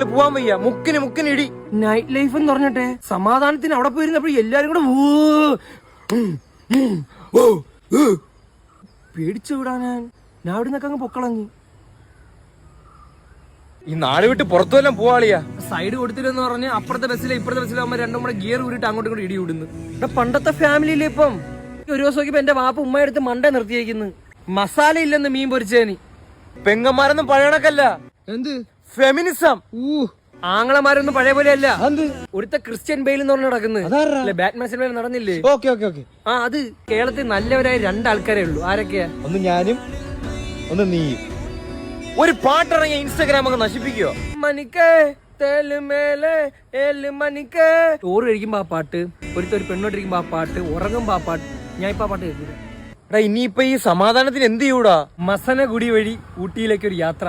പോവാൻ വയ്യ, മുക്കിന് ഇടി. നൈറ്റ് ലൈഫ് എന്ന് പറഞ്ഞിട്ടെ സമാധാനത്തിന് അവിടെ പോയിരുന്നപ്പോ എല്ലാരും കൂടെ പേടിച്ചു വിടാൻ ഞാൻ അവിടെ നിന്നൊക്കെ അങ്ങ് പൊക്കളഞ്ഞു. ഈ നാട് വിട്ട് പുറത്തു വല്ലതും പോവാളിയാ. സൈഡ് കൊടുത്തില്ലെന്ന് പറഞ്ഞ് അപ്പുറത്തെ ബസ്സിലെ ഇപ്പുറത്തെ ബസ്സിലാകുമ്പോ രണ്ടും കൂടെ ഗിയർ ഊരിട്ട് അങ്ങോട്ടും ഇങ്ങോട്ട് ഇടി വിടുന്നു. ഇവിടെ പണ്ടത്തെ ഫാമിലിയില് ഇപ്പം ഒരു ദിവസം നോക്കിയപ്പോ എന്റെ വാപ്പ ഉമ്മയെടുത്ത് മണ്ട നിർത്തിയേക്കുന്നു. മസാല ഇല്ലെന്ന് മീൻ പൊരിച്ചേന്. പെങ്ങന്മാരൊന്നും പഴയണക്കല്ല. എന്ത് ഫെമിനിസം. ആങ്ങളമാരൊന്നും പഴയ പോലെ അല്ല. ഒരുത്ത ക്രിസ്ത്യൻ ബെയിൽ എന്ന് പറഞ്ഞ് നടക്കുന്നത് ബാറ്റ്മാൻ സിനിമയിൽ നടന്നില്ലേ? ആ അത് കേരളത്തിൽ നല്ലവരായ രണ്ടാൾക്കാരേ ഉള്ളൂ. ആരൊക്കെയാ? ഒന്ന് ഞാനും ഒന്ന് നീയും. ഒരു പാട്ടിറങ്ങിയ ഇൻസ്റ്റാഗ്രാം ഒക്കെ നശിപ്പിക്കോ? മണിക്കേ മണിക്കേ ചോറ് കഴിക്കുമ്പോ ആ പാട്ട്, ഒരു പെണ്ണോട്ടിരിക്കുമ്പോ ആ പാട്ട്, ഉറങ്ങുമ്പോ ആ പാട്ട്. ഞാൻ ഇപ്പൊ ആ പാട്ട് കേൾക്കില്ല. എടാ ഇനിയിപ്പൊ ഈ സമാധാനത്തിന് എന്ത് ചെയ്യൂടാ? മസനഗുഡി വഴി ഊട്ടിയിലേക്ക് ഒരു യാത്ര.